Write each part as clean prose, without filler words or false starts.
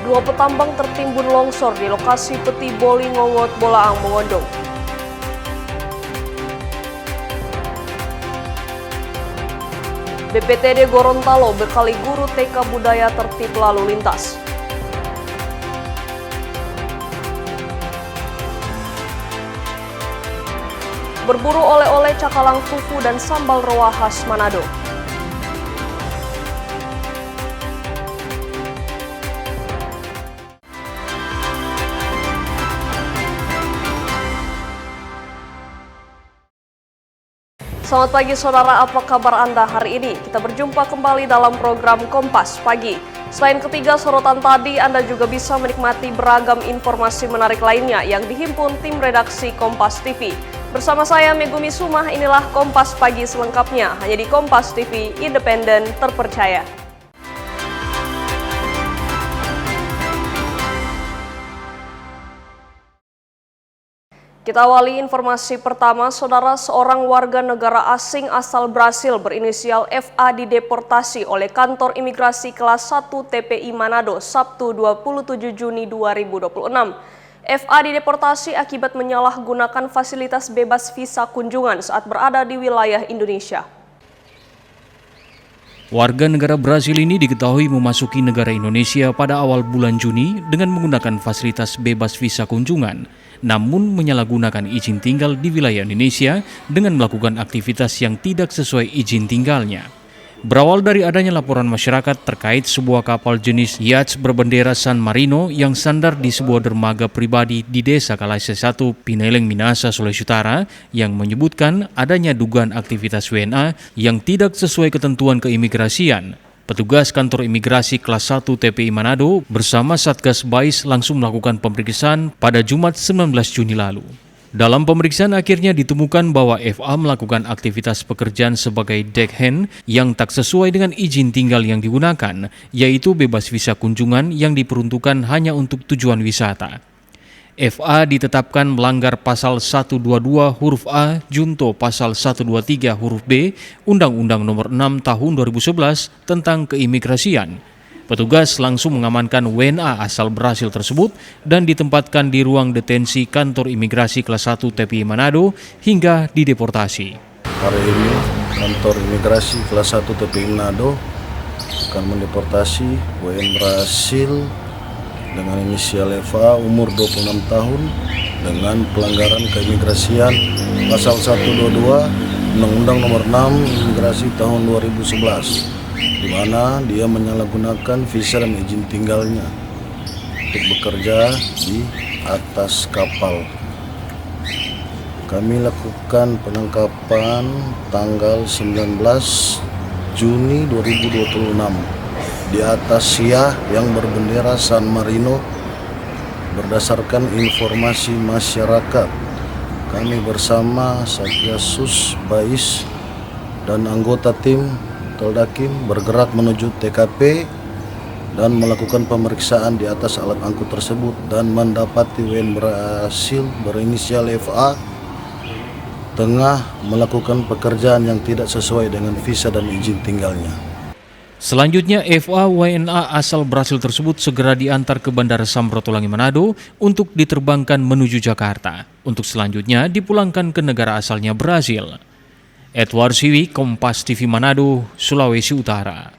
Dua petambang tertimbun longsor di lokasi Peti Boli Ngongot, Bolaang, Mongondo. BPTD Gorontalo bekali guru TK budaya tertib lalu lintas. Berburu oleh-oleh cakalang fufu dan sambal roa khas Manado. Selamat pagi saudara, apa kabar Anda hari ini? Kita berjumpa kembali dalam program Kompas Pagi. Selain ketiga sorotan tadi, Anda juga bisa menikmati beragam informasi menarik lainnya yang dihimpun tim redaksi Kompas TV. Bersama saya Megumi Sumah, inilah Kompas Pagi selengkapnya, hanya di Kompas TV, independen, terpercaya. Kita awali informasi pertama, saudara, seorang warga negara asing asal Brasil berinisial FA dideportasi oleh kantor imigrasi kelas 1 TPI Manado Sabtu 27 Juni 2026. FA dideportasi akibat menyalahgunakan fasilitas bebas visa kunjungan saat berada di wilayah Indonesia. Warga negara Brasil ini diketahui memasuki negara Indonesia pada awal bulan Juni dengan menggunakan fasilitas bebas visa kunjungan, namun menyalahgunakan izin tinggal di wilayah Indonesia dengan melakukan aktivitas yang tidak sesuai izin tinggalnya. Berawal dari adanya laporan masyarakat terkait sebuah kapal jenis yacht berbendera San Marino yang sandar di sebuah dermaga pribadi di Desa Kalasya 1, Pineleng, Minahasa, Sulawesi Utara, yang menyebutkan adanya dugaan aktivitas WNA yang tidak sesuai ketentuan keimigrasian. Petugas kantor imigrasi kelas 1 TPI Manado bersama Satgas Bais langsung melakukan pemeriksaan pada Jumat 19 Juni lalu. Dalam pemeriksaan akhirnya ditemukan bahwa FA melakukan aktivitas pekerjaan sebagai deckhand yang tak sesuai dengan izin tinggal yang digunakan, yaitu bebas visa kunjungan yang diperuntukkan hanya untuk tujuan wisata. FA ditetapkan melanggar pasal 122 huruf A junto pasal 123 huruf B Undang-Undang Nomor 6 Tahun 2011 tentang keimigrasian. Petugas langsung mengamankan WNA asal Brasil tersebut dan ditempatkan di ruang detensi kantor imigrasi kelas 1 TPI Manado hingga dideportasi. Hari ini kantor imigrasi kelas 1 TPI Manado akan mendeportasi WN Brasil dengan inisial FA umur 26 tahun dengan pelanggaran keimigrasian pasal 122 Undang-Undang Nomor 6 Imigrasi tahun 2011. di mana dia menyalahgunakan visa dan izin tinggalnya untuk bekerja di atas kapal. Kami lakukan penangkapan tanggal 19 Juni 2026 di atas Siah yang berbendera San Marino berdasarkan informasi masyarakat. Kami bersama Satgas Bais dan anggota tim Toldakim bergerak menuju TKP dan melakukan pemeriksaan di atas alat angkut tersebut dan mendapati WN Brasil berinisial FA tengah melakukan pekerjaan yang tidak sesuai dengan visa dan izin tinggalnya. Selanjutnya, FA WNA asal Brasil tersebut segera diantar ke Bandara Samratulangi Manado untuk diterbangkan menuju Jakarta, untuk selanjutnya dipulangkan ke negara asalnya Brasil. Edward Siwi, Kompas TV Manado, Sulawesi Utara.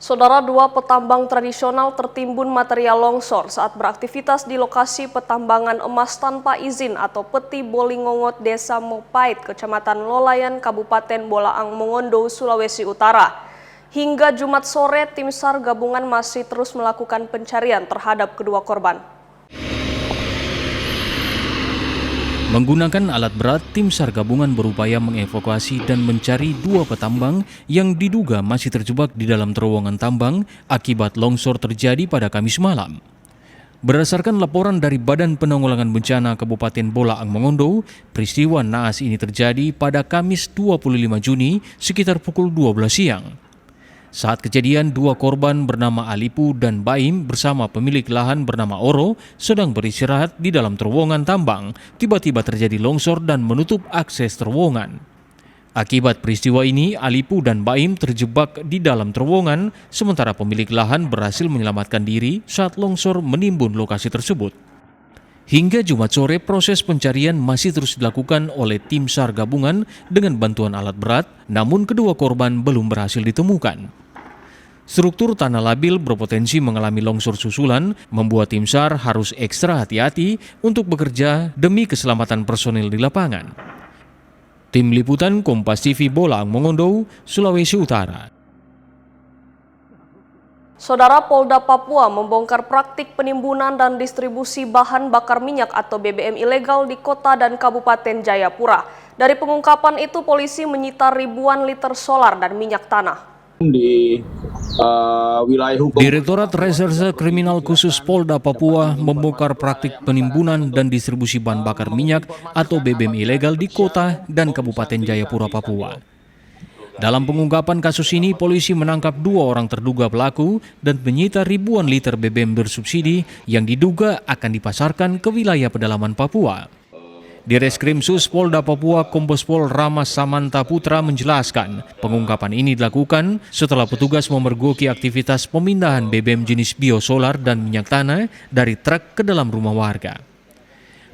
Saudara, dua petambang tradisional tertimbun material longsor saat beraktivitas di lokasi petambangan emas tanpa izin atau Peti Boli Ngongot, Desa Mopait, Kecamatan Lolayan, Kabupaten Bolaang, Mongondo, Sulawesi Utara. Hingga Jumat sore, tim SAR gabungan masih terus melakukan pencarian terhadap kedua korban. Menggunakan alat berat, tim SAR gabungan berupaya mengevakuasi dan mencari dua petambang yang diduga masih terjebak di dalam terowongan tambang akibat longsor terjadi pada Kamis malam. Berdasarkan laporan dari Badan Penanggulangan Bencana Kabupaten Bolaang, Mongondo, peristiwa naas ini terjadi pada Kamis 25 Juni sekitar pukul 12 siang. Saat kejadian, dua korban bernama Alipu dan Baim bersama pemilik lahan bernama Oro sedang beristirahat di dalam terowongan tambang. Tiba-tiba terjadi longsor dan menutup akses terowongan. Akibat peristiwa ini, Alipu dan Baim terjebak di dalam terowongan, sementara pemilik lahan berhasil menyelamatkan diri saat longsor menimbun lokasi tersebut. Hingga Jumat sore, proses pencarian masih terus dilakukan oleh tim SAR gabungan dengan bantuan alat berat, namun kedua korban belum berhasil ditemukan. Struktur tanah labil berpotensi mengalami longsor susulan, membuat tim SAR harus ekstra hati-hati untuk bekerja demi keselamatan personil di lapangan. Tim Liputan Kompas TV Bolang Mongondo, Sulawesi Utara. Saudara, Polda Papua membongkar praktik penimbunan dan distribusi bahan bakar minyak atau BBM ilegal di kota dan Kabupaten Jayapura. Dari pengungkapan itu, polisi menyita ribuan liter solar dan minyak tanah. Di wilayah hukum. Direktorat Reserse Kriminal Khusus Polda Papua membongkar praktik penimbunan dan distribusi bahan bakar minyak atau BBM ilegal di kota dan Kabupaten Jayapura, Papua. Dalam pengungkapan kasus ini, polisi menangkap 2 orang terduga pelaku dan menyita ribuan liter BBM bersubsidi yang diduga akan dipasarkan ke wilayah pedalaman Papua. Direskrimsus Polda Papua Kombes Pol Rama Samanta Putra menjelaskan, pengungkapan ini dilakukan setelah petugas memergoki aktivitas pemindahan BBM jenis biosolar dan minyak tanah dari truk ke dalam rumah warga.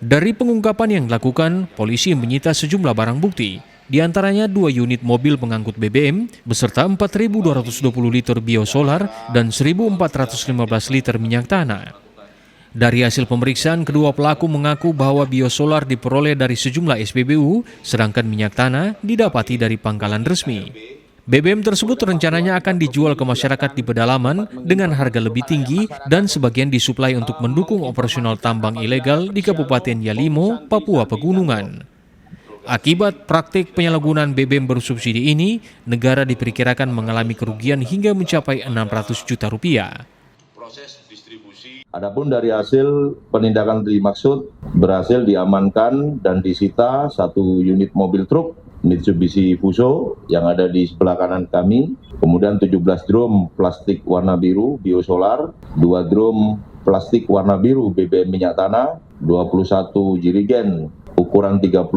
Dari pengungkapan yang dilakukan, polisi menyita sejumlah barang bukti, di antaranya 2 unit mobil pengangkut BBM beserta 4.220 liter biosolar dan 1.415 liter minyak tanah. Dari hasil pemeriksaan, kedua pelaku mengaku bahwa biosolar diperoleh dari sejumlah SPBU, sedangkan minyak tanah didapati dari pangkalan resmi. BBM tersebut rencananya akan dijual ke masyarakat di pedalaman dengan harga lebih tinggi dan sebagian disuplai untuk mendukung operasional tambang ilegal di Kabupaten Yalimo, Papua Pegunungan. Akibat praktik penyalahgunaan BBM bersubsidi ini, negara diperkirakan mengalami kerugian hingga mencapai 600 juta rupiah. Adapun dari hasil penindakan dimaksud berhasil diamankan dan disita 1 unit mobil truk Mitsubishi Fuso yang ada di sebelah kanan kami, kemudian 17 drum plastik warna biru biosolar, 2 drum plastik warna biru BBM minyak tanah, 21 jerigen ukuran 35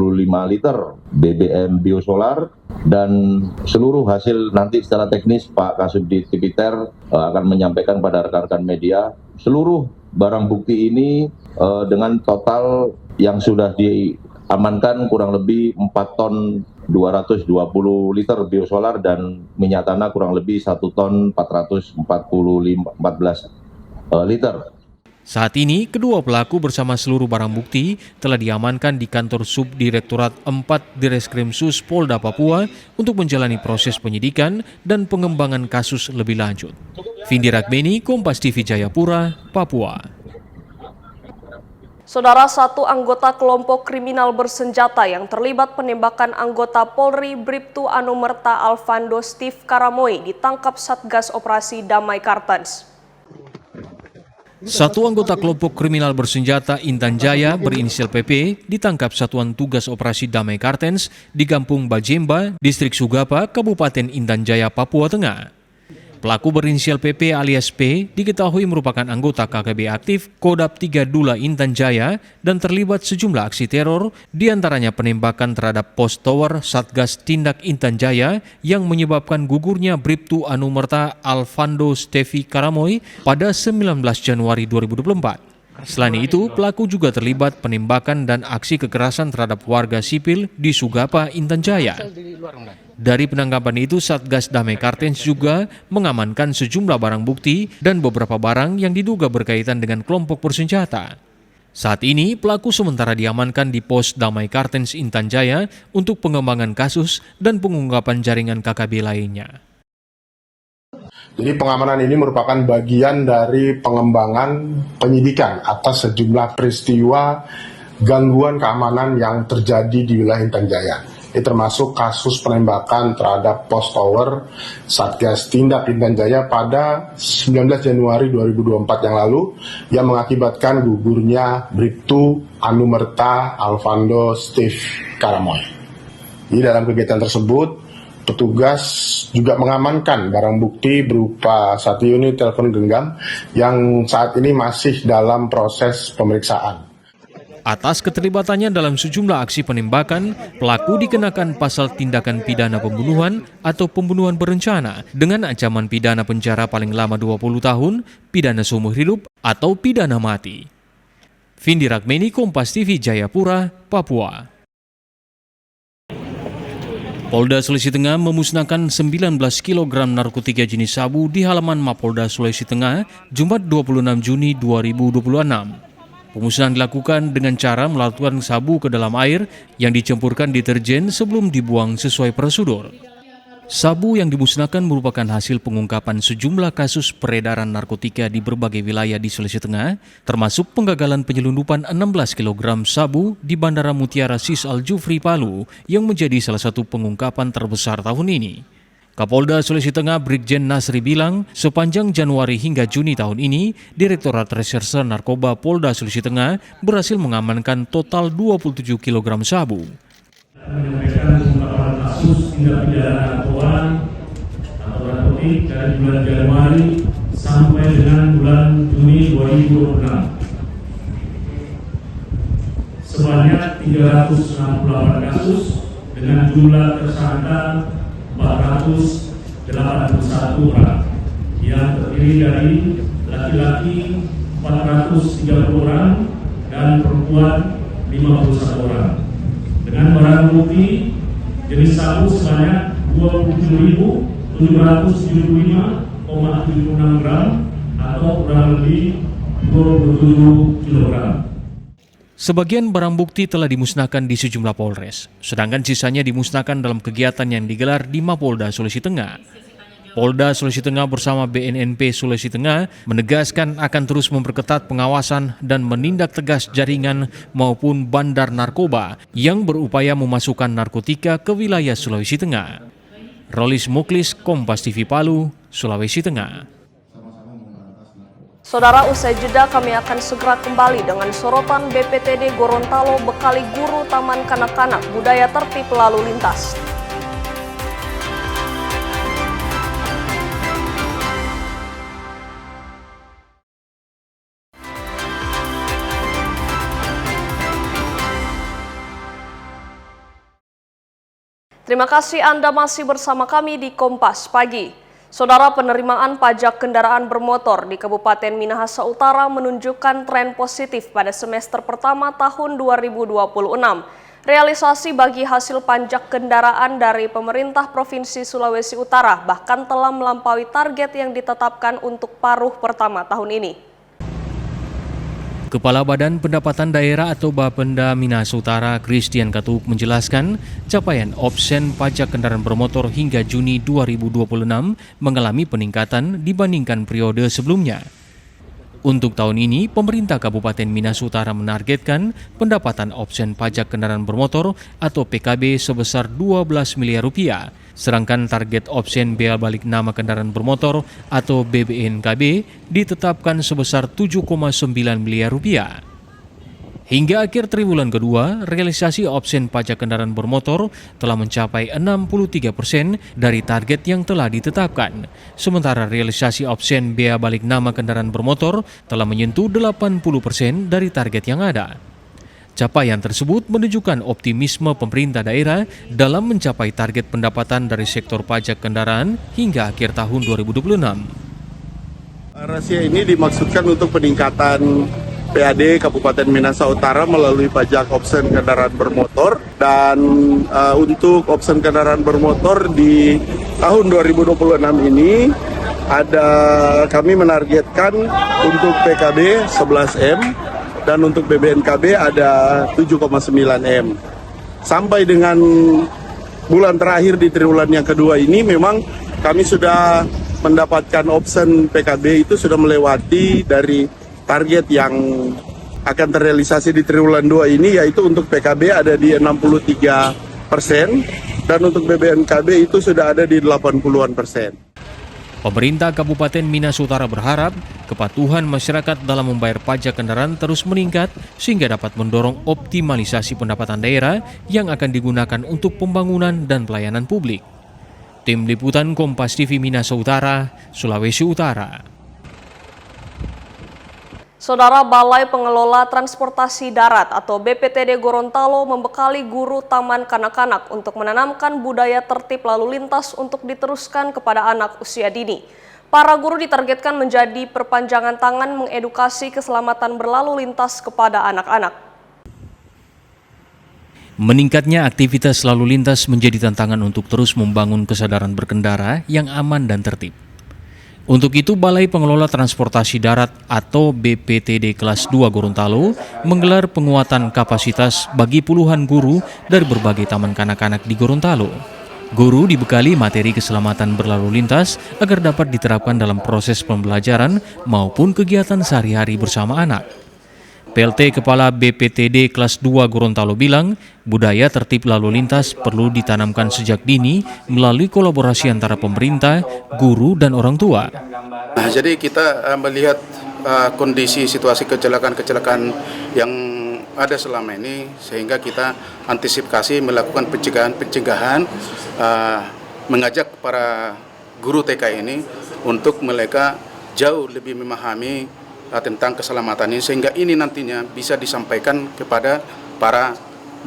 liter BBM biosolar, dan seluruh hasil nanti secara teknis Pak Kasubdit Tipiter akan menyampaikan pada rekan-rekan media. Seluruh barang bukti ini dengan total yang sudah diamankan kurang lebih 4 ton 220 liter biosolar dan minyak tanah kurang lebih 1 ton 414 liter. Saat ini, kedua pelaku bersama seluruh barang bukti telah diamankan di kantor Subdirektorat 4 Direskrimsus Polda Papua untuk menjalani proses penyidikan dan pengembangan kasus lebih lanjut. Vindi Ragbeni, Kompas TV Jayapura, Papua. Saudara, 1 anggota kelompok kriminal bersenjata yang terlibat penembakan anggota Polri Bribtu Anumerta Alvando Steve Karamoy ditangkap Satgas Operasi Damai Kartens. 1 anggota kelompok kriminal bersenjata Intan Jaya berinisial PP ditangkap Satuan Tugas Operasi Damai Kartens di Kampung Bajemba, Distrik Sugapa, Kabupaten Intan Jaya, Papua Tengah. Pelaku berinisial PP alias P diketahui merupakan anggota KKB aktif Kodap 3 Dula Intan Jaya dan terlibat sejumlah aksi teror, diantaranya penembakan terhadap pos tower Satgas Tindak Intan Jaya yang menyebabkan gugurnya Bribtu Anumerta Alvando Steve Karamoy pada 19 Januari 2024. Selain itu, pelaku juga terlibat penembakan dan aksi kekerasan terhadap warga sipil di Sugapa, Intan Jaya. Dari penangkapan itu, Satgas Damai Kartens juga mengamankan sejumlah barang bukti dan beberapa barang yang diduga berkaitan dengan kelompok bersenjata. Saat ini, pelaku sementara diamankan di pos Damai Kartens Intan Jaya untuk pengembangan kasus dan pengungkapan jaringan KKB lainnya. Jadi pengamanan ini merupakan bagian dari pengembangan penyidikan atas sejumlah peristiwa gangguan keamanan yang terjadi di wilayah Intan Jaya. Ini termasuk kasus penembakan terhadap pos tower Satgas Tindak Intan Jaya pada 19 Januari 2024 yang lalu yang mengakibatkan gugurnya Bribtu Anumerta Alvando Steve Karamoy. Di dalam kegiatan tersebut, petugas juga mengamankan barang bukti berupa 1 unit telepon genggam yang saat ini masih dalam proses pemeriksaan. Atas keterlibatannya dalam sejumlah aksi penembakan, pelaku dikenakan pasal tindakan pidana pembunuhan atau pembunuhan berencana dengan ancaman pidana penjara paling lama 20 tahun, pidana seumur hidup, atau pidana mati. Vindi Ragmeni, Kompas TV, Jayapura, Papua. Polda Sulawesi Tengah memusnahkan 19 kg narkotika jenis sabu di halaman Mapolda Sulawesi Tengah, Jumat 26 Juni 2026. Pemusnahan dilakukan dengan cara melarutkan sabu ke dalam air yang dicampurkan deterjen sebelum dibuang sesuai prosedur. Sabu yang dimusnahkan merupakan hasil pengungkapan sejumlah kasus peredaran narkotika di berbagai wilayah di Sulawesi Tengah, termasuk penggagalan penyelundupan 16 kg sabu di Bandara Mutiara Sis Al Jufri, Palu, yang menjadi salah satu pengungkapan terbesar tahun ini. Kapolda Sulawesi Tengah Brigjen Nasri bilang, sepanjang Januari hingga Juni tahun ini, Direktorat Reserse Narkoba Polda Sulawesi Tengah berhasil mengamankan total 27 kg sabu. Menyampaikan pengungkapan kasus tindak pidana narkoba atau narkotik dari bulan Januari sampai dengan bulan Juni 2026. Sebanyak 368 kasus dengan jumlah tersangka 481 orang yang terdiri dari laki-laki 430 orang dan perempuan 51 orang. Dengan barang bukti jenis sabu sebanyak 27.775,76 gram atau kurang lebih 27 kg. Sebagian barang bukti telah dimusnahkan di sejumlah Polres, sedangkan sisanya dimusnahkan dalam kegiatan yang digelar di Mapolda Sulawesi Tengah. Polda Sulawesi Tengah bersama BNNP Sulawesi Tengah menegaskan akan terus memperketat pengawasan dan menindak tegas jaringan maupun bandar narkoba yang berupaya memasukkan narkotika ke wilayah Sulawesi Tengah. Rolis Muklis, Kompas TV, Palu, Sulawesi Tengah. Saudara, usai jeda kami akan segera kembali dengan sorotan BPTD Gorontalo bekali guru Taman Kanak-kanak budaya tertib lalu lintas. Terima kasih Anda masih bersama kami di Kompas Pagi. Saudara, penerimaan pajak kendaraan bermotor di Kabupaten Minahasa Utara menunjukkan tren positif pada semester pertama tahun 2026. Realisasi bagi hasil pajak kendaraan dari pemerintah Provinsi Sulawesi Utara bahkan telah melampaui target yang ditetapkan untuk paruh pertama tahun ini. Kepala Badan Pendapatan Daerah atau Bapenda Minahasa Utara, Christian Katuk, menjelaskan capaian opsen pajak kendaraan bermotor hingga Juni 2026 mengalami peningkatan dibandingkan periode sebelumnya. Untuk tahun ini, pemerintah Kabupaten Minahasa Utara menargetkan pendapatan opsen pajak kendaraan bermotor atau PKB sebesar 12 miliar rupiah, sedangkan target opsen bea balik nama kendaraan bermotor atau BBNKB ditetapkan sebesar 7,9 miliar rupiah. Hingga akhir triwulan kedua, realisasi opsen pajak kendaraan bermotor telah mencapai 63% dari target yang telah ditetapkan. Sementara realisasi opsen bea balik nama kendaraan bermotor telah menyentuh 80% dari target yang ada. Capaian tersebut menunjukkan optimisme pemerintah daerah dalam mencapai target pendapatan dari sektor pajak kendaraan hingga akhir tahun 2026. Razia ini dimaksudkan untuk peningkatan PAD Kabupaten Minahasa Utara melalui pajak opsen kendaraan bermotor, dan untuk opsen kendaraan bermotor di tahun 2026 ini kami menargetkan untuk PKB 11M dan untuk BBNKB ada 7,9 M. Sampai dengan bulan terakhir di triwulan yang kedua ini memang kami sudah mendapatkan opsen PKB itu sudah melewati dari target yang akan terrealisasi di triwulan 2 ini, yaitu untuk PKB ada di 63% dan untuk BBNKB itu sudah ada di 80-an%. Pemerintah Kabupaten Minahasa Utara berharap kepatuhan masyarakat dalam membayar pajak kendaraan terus meningkat sehingga dapat mendorong optimalisasi pendapatan daerah yang akan digunakan untuk pembangunan dan pelayanan publik. Tim Liputan Kompas TV Minahasa Utara, Sulawesi Utara. Saudara, Balai Pengelola Transportasi Darat atau BPTD Gorontalo membekali guru taman kanak-kanak untuk menanamkan budaya tertib lalu lintas untuk diteruskan kepada anak usia dini. Para guru ditargetkan menjadi perpanjangan tangan mengedukasi keselamatan berlalu lintas kepada anak-anak. Meningkatnya aktivitas lalu lintas menjadi tantangan untuk terus membangun kesadaran berkendara yang aman dan tertib. Untuk itu, Balai Pengelola Transportasi Darat atau BPTD kelas 2 Gorontalo menggelar penguatan kapasitas bagi puluhan guru dari berbagai taman kanak-kanak di Gorontalo. Guru dibekali materi keselamatan berlalu lintas agar dapat diterapkan dalam proses pembelajaran maupun kegiatan sehari-hari bersama anak. PLT Kepala BPTD kelas 2 Gorontalo bilang, budaya tertib lalu lintas perlu ditanamkan sejak dini melalui kolaborasi antara pemerintah, guru, dan orang tua. Nah, jadi kita melihat kondisi situasi kecelakaan-kecelakaan yang ada selama ini, sehingga kita antisipasi melakukan pencegahan, mengajak para guru TK ini untuk mereka jauh lebih memahami tentang keselamatan ini, sehingga ini nantinya bisa disampaikan kepada para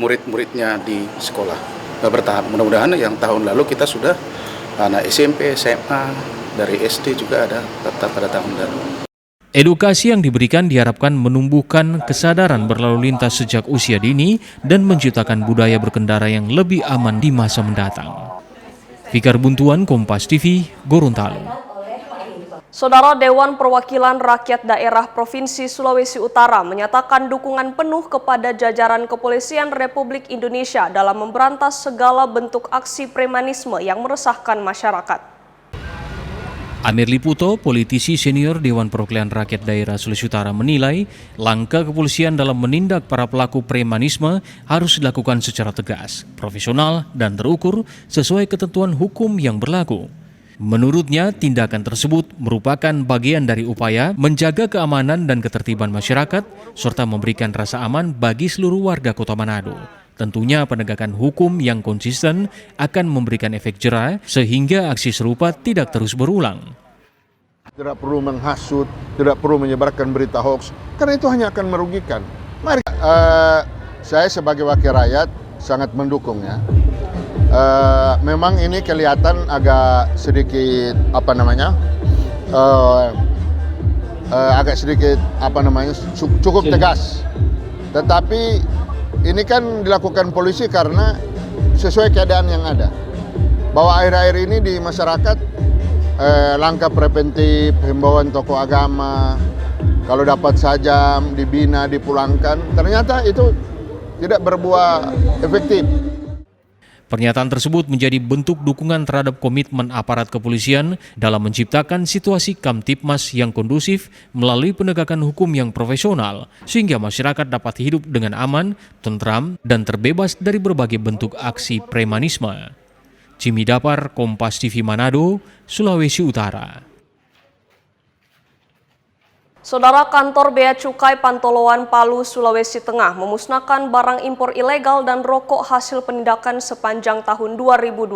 murid-muridnya di sekolah bertahap. Mudah-mudahan yang tahun lalu kita sudah anak SMP, SMA, dari SD juga ada pada tahun lalu. Edukasi yang diberikan diharapkan menumbuhkan kesadaran berlalu lintas sejak usia dini dan menciptakan budaya berkendara yang lebih aman di masa mendatang. Fikar Buntuan, Kompas TV, Gorontalo. Saudara, Dewan Perwakilan Rakyat Daerah Provinsi Sulawesi Utara menyatakan dukungan penuh kepada jajaran Kepolisian Republik Indonesia dalam memberantas segala bentuk aksi premanisme yang meresahkan masyarakat. Amir Liputo, politisi senior Dewan Perwakilan Rakyat Daerah Sulawesi Utara menilai langkah kepolisian dalam menindak para pelaku premanisme harus dilakukan secara tegas, profesional, dan terukur sesuai ketentuan hukum yang berlaku. Menurutnya, tindakan tersebut merupakan bagian dari upaya menjaga keamanan dan ketertiban masyarakat serta memberikan rasa aman bagi seluruh warga Kota Manado. Tentunya penegakan hukum yang konsisten akan memberikan efek jera sehingga aksi serupa tidak terus berulang. Tidak perlu menghasut, tidak perlu menyebarkan berita hoax, karena itu hanya akan merugikan. Mari, saya sebagai wakil rakyat sangat mendukungnya. Memang ini kelihatan agak sedikit cukup tegas, tetapi ini kan dilakukan polisi karena sesuai keadaan yang ada, bahwa akhir-akhir ini di masyarakat langkah preventif, himbauan tokoh agama, kalau dapat sajam dibina, dipulangkan, ternyata itu tidak berbuah efektif. Pernyataan tersebut menjadi bentuk dukungan terhadap komitmen aparat kepolisian dalam menciptakan situasi Kamtipmas yang kondusif melalui penegakan hukum yang profesional, sehingga masyarakat dapat hidup dengan aman, tentram, dan terbebas dari berbagai bentuk aksi premanisme. Jimmy Dapar, Kompas TV Manado, Sulawesi Utara. Saudara, kantor Bea Cukai Pantoloan Palu, Sulawesi Tengah memusnahkan barang impor ilegal dan rokok hasil penindakan sepanjang tahun 2025.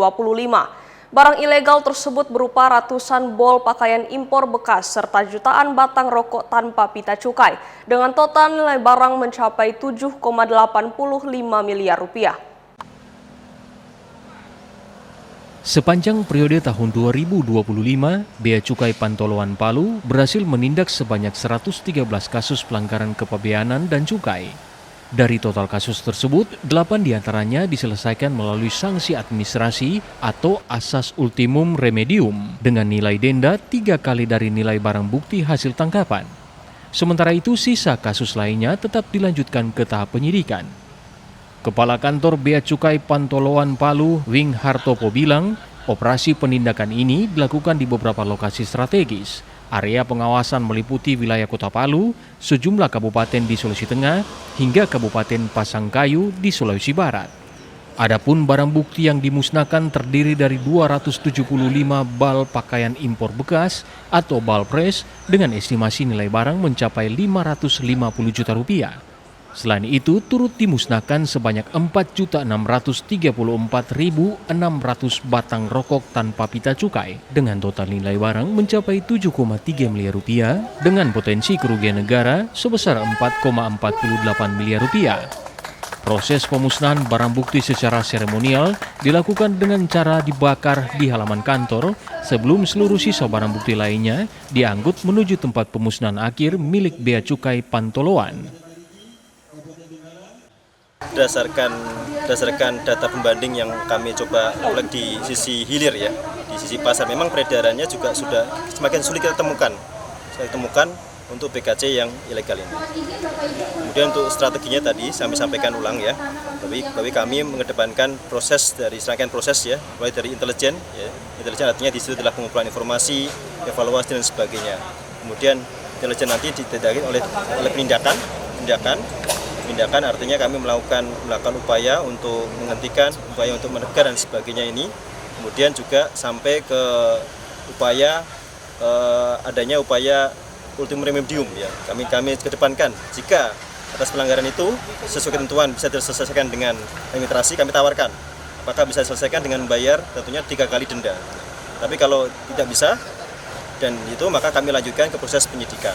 Barang ilegal tersebut berupa ratusan bol pakaian impor bekas serta jutaan batang rokok tanpa pita cukai dengan total nilai barang mencapai 7,85 miliar rupiah. Sepanjang periode tahun 2025, Bea Cukai Pantoloan Palu berhasil menindak sebanyak 113 kasus pelanggaran kepabeanan dan cukai. Dari total kasus tersebut, 8 diantaranya diselesaikan melalui sanksi administrasi atau asas ultimum remedium dengan nilai denda 3 kali dari nilai barang bukti hasil tangkapan. Sementara itu, sisa kasus lainnya tetap dilanjutkan ke tahap penyidikan. Kepala Kantor Bea Cukai Pantoloan Palu, Wing Hartopo bilang, operasi penindakan ini dilakukan di beberapa lokasi strategis. Area pengawasan meliputi wilayah Kota Palu, sejumlah kabupaten di Sulawesi Tengah, hingga Kabupaten Pasangkayu di Sulawesi Barat. Adapun barang bukti yang dimusnahkan terdiri dari 275 bal pakaian impor bekas atau bal pres dengan estimasi nilai barang mencapai 550 juta rupiah. Selain itu, turut dimusnahkan sebanyak 4.634.600 batang rokok tanpa pita cukai dengan total nilai barang mencapai 7,3 miliar rupiah dengan potensi kerugian negara sebesar 4,48 miliar rupiah. Proses pemusnahan barang bukti secara seremonial dilakukan dengan cara dibakar di halaman kantor sebelum seluruh sisa barang bukti lainnya diangkut menuju tempat pemusnahan akhir milik Bea Cukai Pantoloan. Berdasarkan data pembanding yang kami coba ulik di sisi hilir ya, di sisi pasar, memang peredarannya juga sudah semakin sulit kita temukan untuk BKC yang ilegal ini. Kemudian untuk strateginya tadi kami sampaikan ulang ya, tapi kami mengedepankan proses dari serangkaian proses ya, mulai dari intelijen ya. Intelijen artinya di situ adalah pengumpulan informasi, evaluasi dan sebagainya. Kemudian intelijen nanti ditindaklanjuti oleh penindakan artinya kami melakukan upaya untuk menghentikan, upaya untuk menegar dan sebagainya ini. Kemudian juga sampai ke upaya adanya upaya ultimum remedium ya. Kami kedepankan jika atas pelanggaran itu sesuai ketentuan bisa diselesaikan dengan administrasi, kami tawarkan apakah bisa diselesaikan dengan membayar tentunya 3 kali denda. Tapi kalau tidak bisa dan itu maka kami lanjutkan ke proses penyidikan.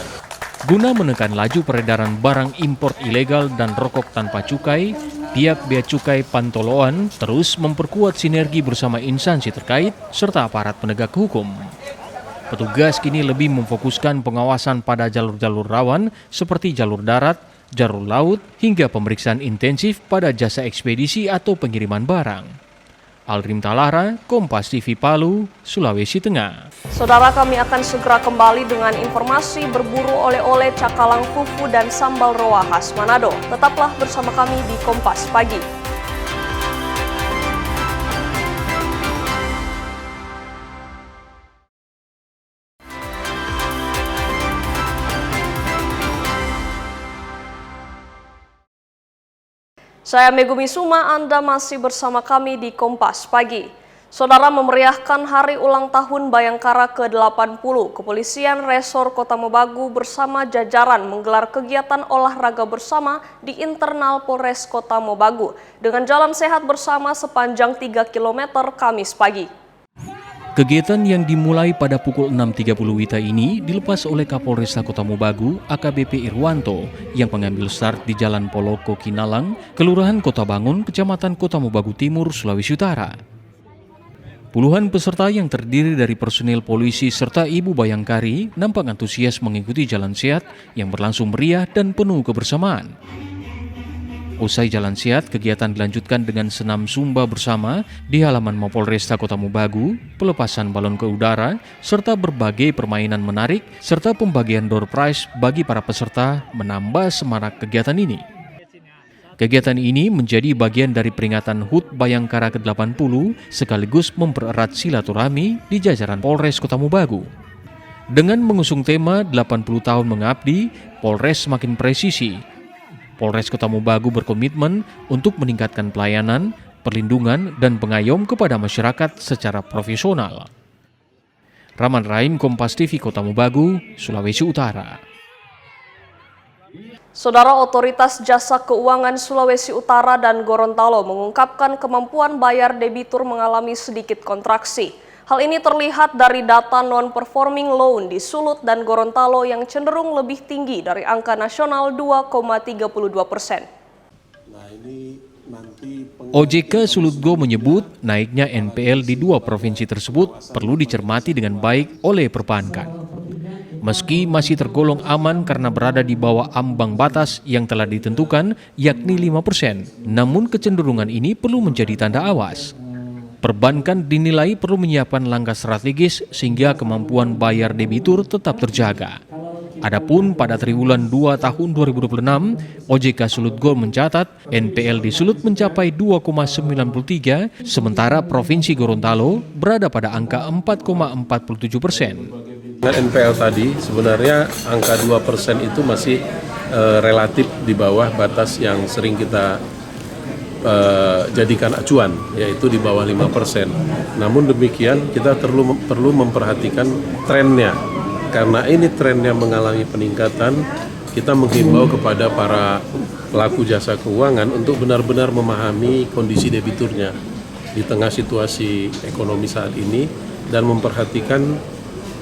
Guna menekan laju peredaran barang impor ilegal dan rokok tanpa cukai, pihak Bea Cukai Pantoloan terus memperkuat sinergi bersama instansi terkait serta aparat penegak hukum. Petugas kini lebih memfokuskan pengawasan pada jalur-jalur rawan seperti jalur darat, jalur laut, hingga pemeriksaan intensif pada jasa ekspedisi atau pengiriman barang. Aldrim Talara, Kompas TV Palu, Sulawesi Tengah. Saudara, kami akan segera kembali dengan informasi berburu oleh-oleh cakalang fufu dan sambal roa khas Manado. Tetaplah bersama kami di Kompas Pagi. Saya Megumi Suma, Anda masih bersama kami di Kompas Pagi. Saudara, memeriahkan hari ulang tahun Bayangkara ke-80, Kepolisian Resor Kota Mobagu bersama jajaran menggelar kegiatan olahraga bersama di internal Polres Kota Mobagu dengan jalan sehat bersama sepanjang 3 km Kamis pagi. Kegiatan yang dimulai pada pukul 6.30 WITA ini dilepas oleh Kapolresta Kota Mobagu, AKBP Irwanto, yang mengambil start di Jalan Poloko Kinalang, Kelurahan Kota Bangun, Kecamatan Kota Mobagu Timur, Sulawesi Utara. Puluhan peserta yang terdiri dari personil polisi serta ibu bayangkari nampak antusias mengikuti jalan sehat yang berlangsung meriah dan penuh kebersamaan. Usai jalan sehat, kegiatan dilanjutkan dengan senam Zumba bersama di halaman Mapolresta Kota Mobagu, pelepasan balon ke udara, serta berbagai permainan menarik, serta pembagian door prize bagi para peserta menambah semangat kegiatan ini. Kegiatan ini menjadi bagian dari peringatan HUT Bayangkara ke-80 sekaligus mempererat silaturahmi di jajaran Polres Kota Mobagu. Dengan mengusung tema 80 tahun mengabdi, Polres semakin presisi. Polres Kota Mobagu berkomitmen untuk meningkatkan pelayanan, perlindungan, dan pengayom kepada masyarakat secara profesional. Rahman Rahim, Kompas TV Kota Mobagu, Sulawesi Utara. Saudara, Otoritas Jasa Keuangan Sulawesi Utara dan Gorontalo mengungkapkan kemampuan bayar debitur mengalami sedikit kontraksi. Hal ini terlihat dari data non-performing loan di Sulut dan Gorontalo yang cenderung lebih tinggi dari angka nasional 2,32%. OJK Sulutgo menyebut naiknya NPL di dua provinsi tersebut perlu dicermati dengan baik oleh perbankan. Meski masih tergolong aman karena berada di bawah ambang batas yang telah ditentukan yakni 5%, namun kecenderungan ini perlu menjadi tanda awas. Perbankan dinilai perlu menyiapkan langkah strategis sehingga kemampuan bayar debitur tetap terjaga. Adapun pada triwulan 2 tahun 2026, OJK Sulutgo mencatat NPL di Sulut mencapai 2,93, sementara Provinsi Gorontalo berada pada angka 4,47%. Dengan NPL tadi, sebenarnya angka 2% itu masih relatif di bawah batas yang sering kita jadikan acuan, yaitu di bawah 5%. Namun demikian kita perlu memperhatikan trennya, karena ini trennya mengalami peningkatan, kita menghimbau kepada para pelaku jasa keuangan untuk benar-benar memahami kondisi debiturnya di tengah situasi ekonomi saat ini dan memperhatikan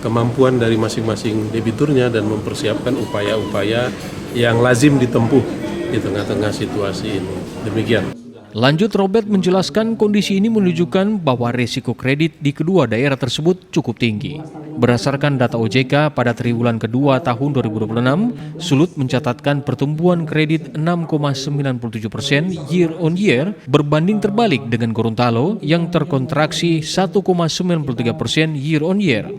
kemampuan dari masing-masing debiturnya dan mempersiapkan upaya-upaya yang lazim ditempuh di tengah-tengah situasi ini. Demikian. Lanjut, Robert menjelaskan kondisi ini menunjukkan bahwa resiko kredit di kedua daerah tersebut cukup tinggi. Berdasarkan data OJK pada triwulan kedua tahun 2026, Sulut mencatatkan pertumbuhan kredit 6,97% year on year berbanding terbalik dengan Gorontalo yang terkontraksi 1,93% year on year.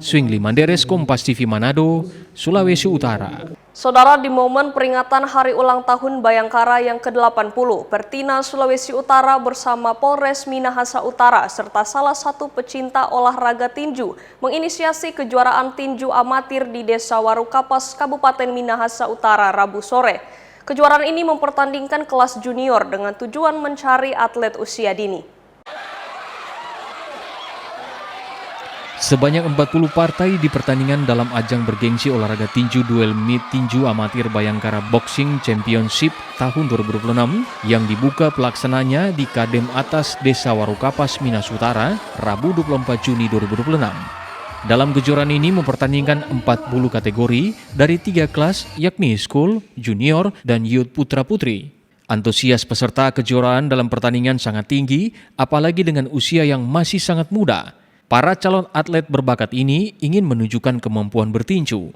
Swingli Manderes, Kompas TV Manado, Sulawesi Utara. Saudara, di momen peringatan Hari Ulang Tahun Bayangkara yang ke-80, Pertina Sulawesi Utara bersama Polres Minahasa Utara serta salah satu pecinta olahraga tinju menginisiasi kejuaraan tinju amatir di Desa Warukapas, Kabupaten Minahasa Utara, Rabu sore. Kejuaraan ini mempertandingkan kelas junior dengan tujuan mencari atlet usia dini. Sebanyak 40 partai di pertandingan dalam ajang bergengsi olahraga tinju duel mid tinju amatir Bayangkara Boxing Championship tahun 2026 yang dibuka pelaksananya di Kadem Atas Desa Warukapas, Minas Utara, Rabu 24 Juni 2026. Dalam kejuaraan ini mempertandingkan 40 kategori dari 3 kelas yakni school, junior, dan youth putra-putri. Antusias peserta kejuaraan dalam pertandingan sangat tinggi, apalagi dengan usia yang masih sangat muda. Para calon atlet berbakat ini ingin menunjukkan kemampuan bertinju.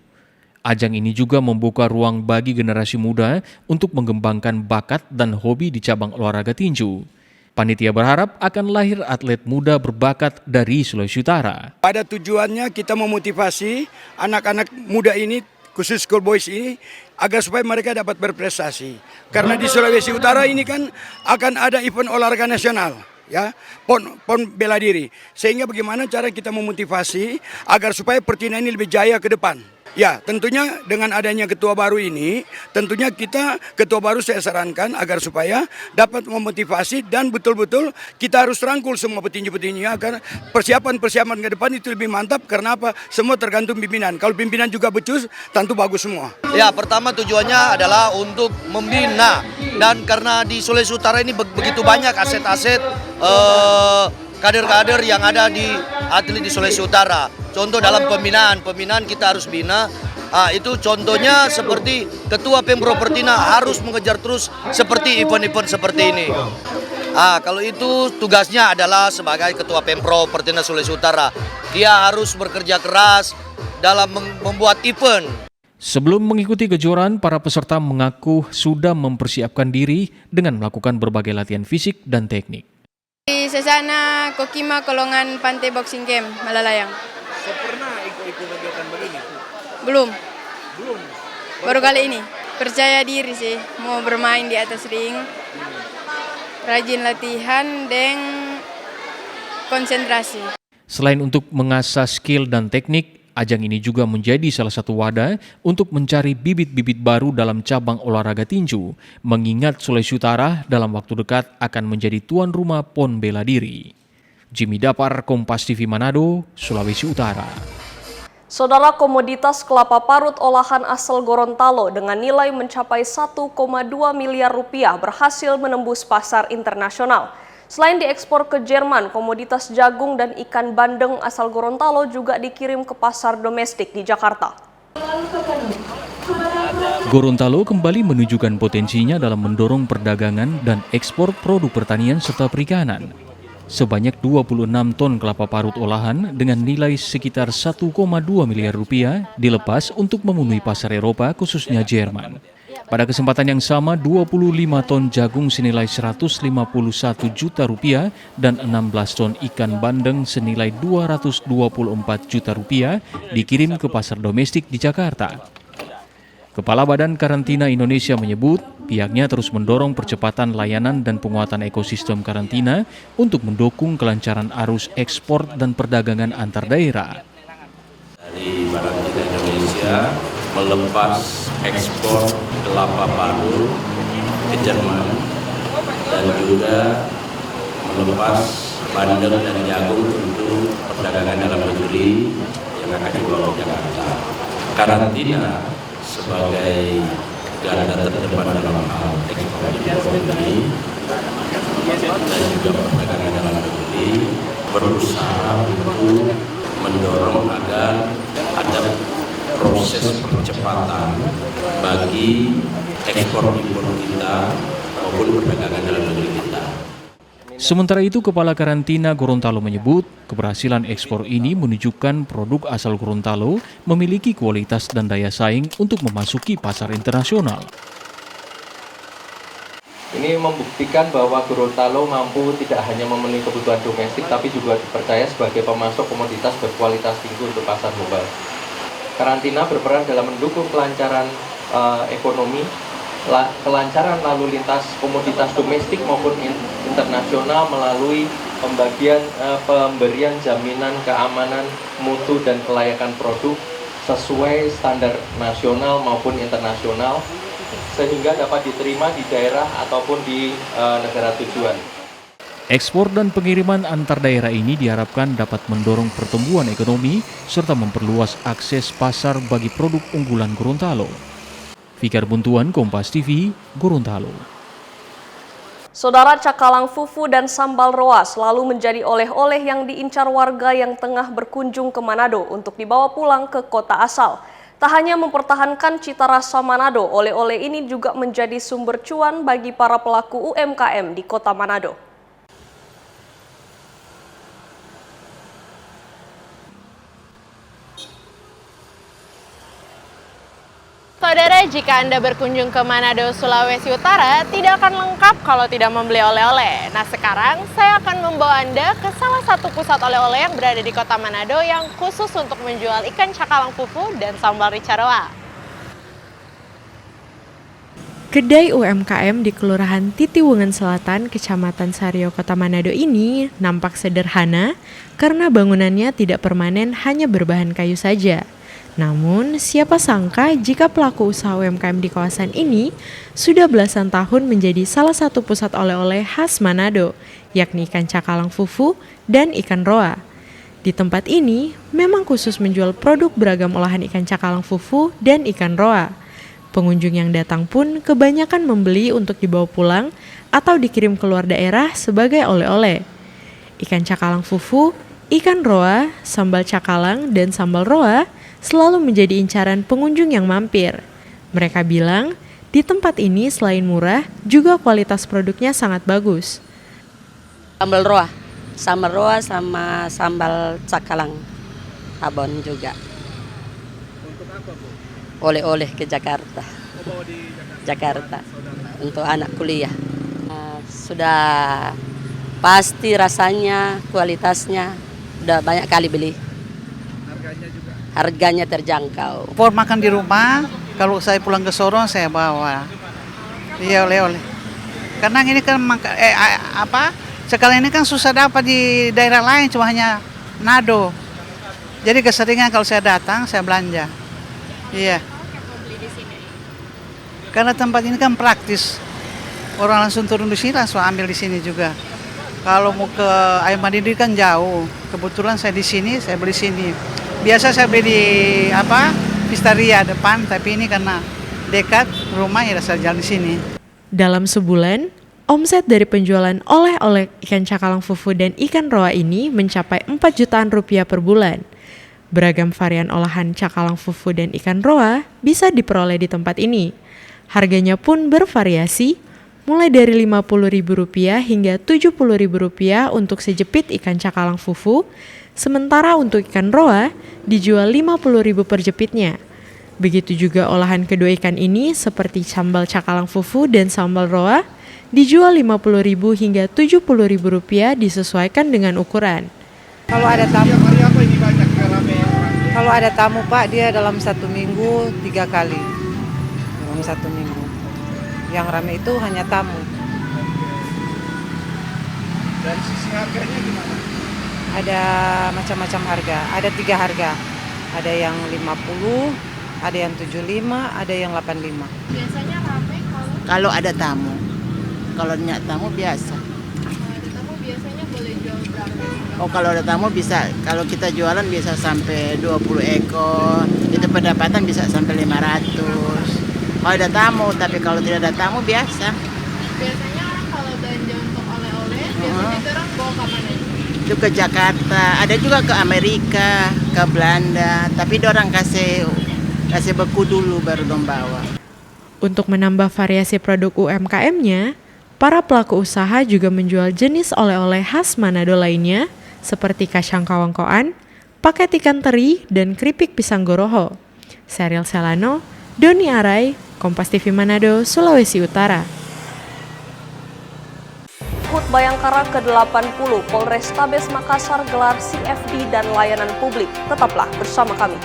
Ajang ini juga membuka ruang bagi generasi muda untuk mengembangkan bakat dan hobi di cabang olahraga tinju. Panitia berharap akan lahir atlet muda berbakat dari Sulawesi Utara. Pada tujuannya kita memotivasi anak-anak muda ini, khusus schoolboys ini, agar supaya mereka dapat berprestasi. Karena di Sulawesi Utara ini kan akan ada event olahraga nasional. Ya, PON bela diri. Sehingga bagaimana cara kita memotivasi agar supaya Pertina ini lebih jaya ke depan. Ya, tentunya dengan adanya ketua baru ini, tentunya ketua baru saya sarankan agar supaya dapat memotivasi dan betul-betul kita harus rangkul semua petinju-petinjunya agar persiapan ke depan itu lebih mantap. Karena apa? Semua tergantung pimpinan. Kalau pimpinan juga becus, tentu bagus semua. Ya, pertama tujuannya adalah untuk membina, dan karena di Sulawesi Utara ini begitu banyak aset-aset kader-kader yang ada di atlet di Sulawesi Utara. Contoh dalam pembinaan kita harus bina. Itu contohnya seperti Ketua Pemprov Pertina harus mengejar terus seperti event-event seperti ini. Kalau itu tugasnya adalah sebagai Ketua Pemprov Pertina Sulawesi Utara. Dia harus bekerja keras dalam membuat event. Sebelum mengikuti kejuaraan, para peserta mengaku sudah mempersiapkan diri dengan melakukan berbagai latihan fisik dan teknik. Di Sesana Kokima Kolongan Pantai Boxing Camp Malalayang. Pernah ikut kegiatan begini? Belum. Baru kali ini. Percaya diri sih, mau bermain di atas ring. Rajin latihan dan konsentrasi. Selain untuk mengasah skill dan teknik, ajang ini juga menjadi salah satu wadah untuk mencari bibit-bibit baru dalam cabang olahraga tinju, mengingat Sulawesi Utara dalam waktu dekat akan menjadi tuan rumah PON bela diri. Jimmy Dapar, Kompas TV Manado, Sulawesi Utara. Saudara, komoditas kelapa parut olahan asal Gorontalo dengan nilai mencapai 1,2 miliar rupiah berhasil menembus pasar internasional. Selain diekspor ke Jerman, komoditas jagung dan ikan bandeng asal Gorontalo juga dikirim ke pasar domestik di Jakarta. Gorontalo kembali menunjukkan potensinya dalam mendorong perdagangan dan ekspor produk pertanian serta perikanan. Sebanyak 26 ton kelapa parut olahan dengan nilai sekitar 1,2 miliar rupiah dilepas untuk memenuhi pasar Eropa, khususnya Jerman. Pada kesempatan yang sama, 25 ton jagung senilai 151 juta rupiah dan 16 ton ikan bandeng senilai 224 juta rupiah dikirim ke pasar domestik di Jakarta. Kepala Badan Karantina Indonesia menyebut pihaknya terus mendorong percepatan layanan dan penguatan ekosistem karantina untuk mendukung kelancaran arus ekspor dan perdagangan antar daerah. Dari Karantina Indonesia melepas ekspor kelapa parut ke Jerman dan juga melepas bandeng dan jagung untuk perdagangan dalam negeri yang akan dibawa ke Jakarta. Karantina sebagai garda terdepan dalam hal ekspor impor ini dan juga perdagangan dalam negeri berusaha untuk mendorong agar ada proses percepatan bagi ekspor impor kita maupun perdagangan dalam negeri kita. Sementara itu, Kepala Karantina Gorontalo menyebut keberhasilan ekspor ini menunjukkan produk asal Gorontalo memiliki kualitas dan daya saing untuk memasuki pasar internasional. Ini membuktikan bahwa Gorontalo mampu tidak hanya memenuhi kebutuhan domestik, tapi juga dipercaya sebagai pemasok komoditas berkualitas tinggi untuk pasar global. Karantina berperan dalam mendukung kelancaran ekonomi, kelancaran lalu lintas komoditas domestik maupun internasional melalui pemberian jaminan keamanan, mutu, dan kelayakan produk sesuai standar nasional maupun internasional, sehingga dapat diterima di daerah ataupun di negara tujuan. Ekspor dan pengiriman antar daerah ini diharapkan dapat mendorong pertumbuhan ekonomi serta memperluas akses pasar bagi produk unggulan Gorontalo. Fikar Buntuan, Kompas TV, Gorontalo. Saudara, cakalang fufu dan sambal roa selalu menjadi oleh-oleh yang diincar warga yang tengah berkunjung ke Manado untuk dibawa pulang ke kota asal. Tak hanya mempertahankan cita rasa Manado, oleh-oleh ini juga menjadi sumber cuan bagi para pelaku UMKM di kota Manado. Saudara, jika Anda berkunjung ke Manado, Sulawesi Utara, tidak akan lengkap kalau tidak membeli oleh-oleh. Nah, sekarang saya akan membawa Anda ke salah satu pusat oleh-oleh yang berada di kota Manado yang khusus untuk menjual ikan cakalang fufu dan sambal rica roa. Kedai UMKM di Kelurahan Titiwungan Selatan, Kecamatan Sario, Kota Manado ini nampak sederhana karena bangunannya tidak permanen, hanya berbahan kayu saja. Namun, siapa sangka jika pelaku usaha UMKM di kawasan ini sudah belasan tahun menjadi salah satu pusat oleh-oleh khas Manado, yakni ikan cakalang fufu dan ikan roa. Di tempat ini memang khusus menjual produk beragam olahan ikan cakalang fufu dan ikan roa. Pengunjung yang datang pun kebanyakan membeli untuk dibawa pulang atau dikirim keluar daerah sebagai oleh-oleh. Ikan cakalang fufu, ikan roa, sambal cakalang, dan sambal roa selalu menjadi incaran pengunjung yang mampir. Mereka bilang, di tempat ini selain murah, juga kualitas produknya sangat bagus. Sambal roa sama sambal cakalang, abon juga. Untuk apa, Bu? Oleh-oleh ke Jakarta. Bawa di Jakarta. Untuk anak kuliah. Sudah pasti rasanya, kualitasnya, udah banyak kali beli. Harganya terjangkau. Por makan di rumah, kalau saya pulang ke Sorong saya bawa. Iya, oleh-oleh. Karena ini kan sekarang ini kan susah dapat di daerah lain, cuma hanya Manado. Jadi keseringan kalau saya datang saya belanja. Iya. Karena tempat ini kan praktis. Orang langsung turun di sini langsung ambil di sini juga. Kalau mau ke Air Mandiri kan jauh. Kebetulan saya di sini, saya beli sini. Biasa saya beli di Vistaria depan, tapi ini karena dekat rumah ya saya jalan di sini. Dalam sebulan, omset dari penjualan oleh-oleh ikan cakalang fufu dan ikan roa ini mencapai 4 jutaan rupiah per bulan. Beragam varian olahan cakalang fufu dan ikan roa bisa diperoleh di tempat ini. Harganya pun bervariasi, mulai dari Rp50.000 hingga Rp70.000 untuk sejepit ikan cakalang fufu. Sementara untuk ikan roa dijual Rp50.000 per jepitnya. Begitu juga olahan kedua ikan ini seperti sambal cakalang fufu dan sambal roa dijual Rp50.000 hingga Rp70.000 disesuaikan dengan ukuran. Kalau ada tamu Pak, dia dalam 1 minggu 3 kali. Dalam 1 minggu. Yang ramai itu hanya tamu. Dari sisi harganya gimana? Ada macam-macam harga, ada 3 harga. Ada yang 50, ada yang 75, ada yang 85. Biasanya ramai kalau ada tamu. Kalau enggak tamu biasa. Kalau ada tamu biasanya boleh jual berapa? Oh, kalau ada tamu bisa, kalau kita jualan bisa sampai 20 ekor. Kita Untuk pendapatan bisa sampai 500. Kalau ada tamu, tapi kalau tidak ada tamu biasa. Biasanya orang kalau belanja untuk oleh-oleh, biasanya orang bawa ke mana? Itu ke Jakarta, ada juga ke Amerika, ke Belanda, tapi orang kasih beku dulu baru dong bawa. Untuk menambah variasi produk UMKM-nya, para pelaku usaha juga menjual jenis oleh-oleh khas Manado lainnya seperti kacang kawangkoan, paket ikan teri, dan keripik pisang goroho. Serial Selano, Doni Arai, Kompas TV Manado, Sulawesi Utara. HUT Bayangkara ke-80 Polrestabes Makassar gelar CFD dan layanan publik. Tetaplah bersama kami.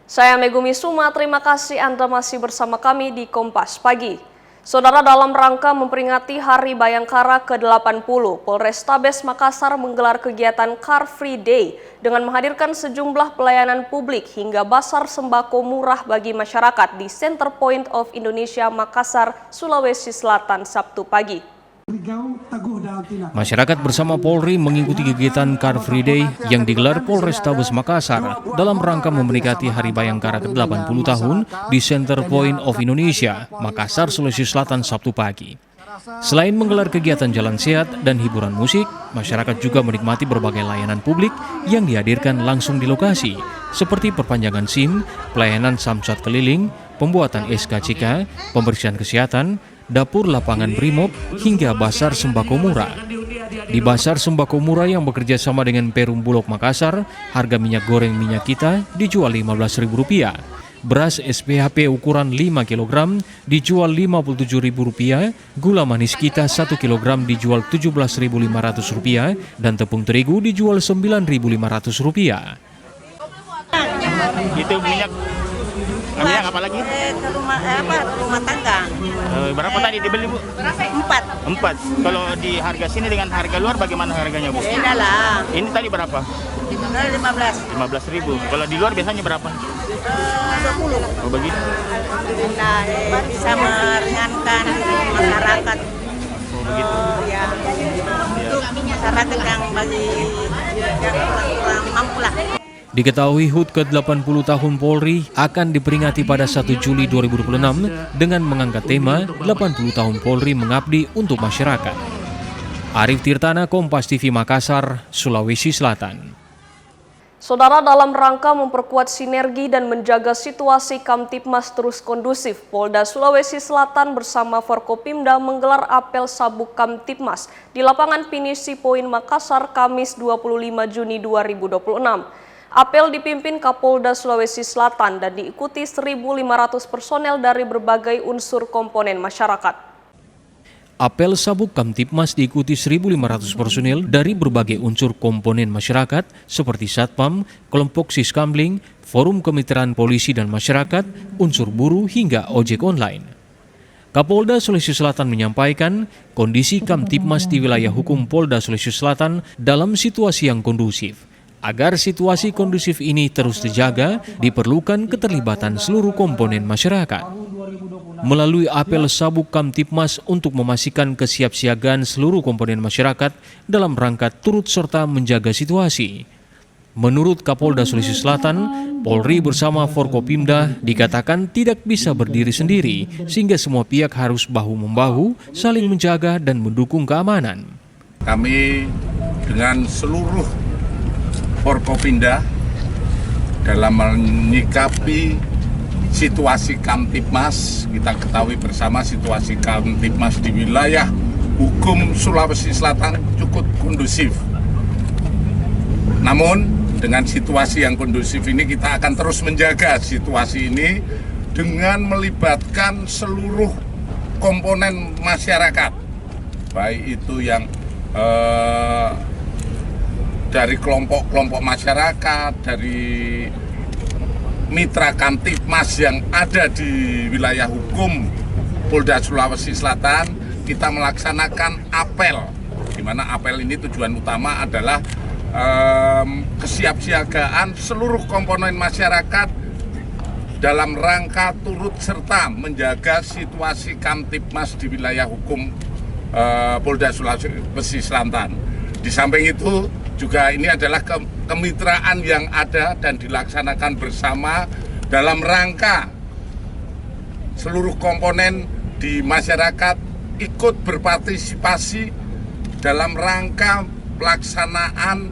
Saya Megumi Suma, terima kasih Anda masih bersama kami di Kompas Pagi. Saudara, dalam rangka memperingati Hari Bayangkara ke-80, Polrestabes Makassar menggelar kegiatan Car Free Day dengan menghadirkan sejumlah pelayanan publik hingga basar sembako murah bagi masyarakat di Center Point of Indonesia Makassar, Sulawesi Selatan, Sabtu pagi. Masyarakat bersama Polri mengikuti kegiatan Car Free Day yang digelar Polrestabes Makassar dalam rangka memperingati Hari Bayangkara ke-80 tahun di Center Point of Indonesia, Makassar, Sulawesi Selatan, Sabtu pagi. Selain menggelar kegiatan jalan sehat dan hiburan musik, masyarakat juga menikmati berbagai layanan publik yang dihadirkan langsung di lokasi, seperti perpanjangan SIM, pelayanan samsat keliling, pembuatan SKCK, pembersihan kesehatan, dapur lapangan Brimob, hingga basar sembako murah. Di basar sembako murah yang bekerja sama dengan Perum Bulog Makassar, harga minyak goreng minyak kita dijual Rp15.000. Beras SPHP ukuran 5 kg dijual Rp57.000, gula manis kita 1 kg dijual Rp17.500 dan tepung terigu dijual Rp9.500. Itu minyak apa lagi? Rumah tangga. Berapa tadi dibeli, Bu? 4. Kalau di harga sini dengan harga luar bagaimana harganya, Bu? Beda lah. Ini tadi berapa? 15. 15.000. Kalau di luar biasanya berapa? 20. Oh, begitu. Bisa meringankan masyarakat. Oh, begitu. Ya. Untuk masyarakat yang kurang mampu lah. Diketahui HUT ke-80 tahun Polri akan diperingati pada 1 Juli 2026 dengan mengangkat tema 80 tahun Polri mengabdi untuk masyarakat. Arif Tirtana, Kompas TV Makassar, Sulawesi Selatan. Saudara, dalam rangka memperkuat sinergi dan menjaga situasi Kamtipmas terus kondusif, Polda Sulawesi Selatan bersama Forkopimda menggelar apel sabuk Kamtipmas di lapangan Pinisi Point Makassar, Kamis 25 Juni 2026. Apel dipimpin Kapolda Sulawesi Selatan dan diikuti 1.500 personel dari berbagai unsur komponen masyarakat. Apel sabuk Kamtipmas diikuti 1.500 personel dari berbagai unsur komponen masyarakat seperti Satpam, kelompok Siskamling, Forum Kemitraan Polisi dan Masyarakat, unsur buruh hingga ojek online. Kapolda Sulawesi Selatan menyampaikan kondisi Kamtipmas di wilayah hukum Polda Sulawesi Selatan dalam situasi yang kondusif. Agar situasi kondusif ini terus terjaga, diperlukan keterlibatan seluruh komponen masyarakat. Melalui apel sabuk Kamtipmas untuk memastikan kesiapsiagaan seluruh komponen masyarakat dalam rangka turut serta menjaga situasi. Menurut Kapolda Sulawesi Selatan, Polri bersama Forkopimda dikatakan tidak bisa berdiri sendiri, sehingga semua pihak harus bahu-membahu, saling menjaga dan mendukung keamanan. Kami dengan seluruh Forkopimda dalam menyikapi situasi Kamtipmas, kita ketahui bersama situasi Kamtipmas di wilayah hukum Sulawesi Selatan cukup kondusif. Namun dengan situasi yang kondusif ini kita akan terus menjaga situasi ini dengan melibatkan seluruh komponen masyarakat, baik itu yang dari kelompok-kelompok masyarakat, dari mitra Kamtipmas yang ada di wilayah hukum Polda Sulawesi Selatan, kita melaksanakan apel, di mana apel ini tujuan utama adalah kesiapsiagaan seluruh komponen masyarakat dalam rangka turut serta menjaga situasi Kamtipmas di wilayah hukum Polda Sulawesi Selatan. Di samping itu juga ini adalah kemitraan yang ada dan dilaksanakan bersama dalam rangka seluruh komponen di masyarakat ikut berpartisipasi dalam rangka pelaksanaan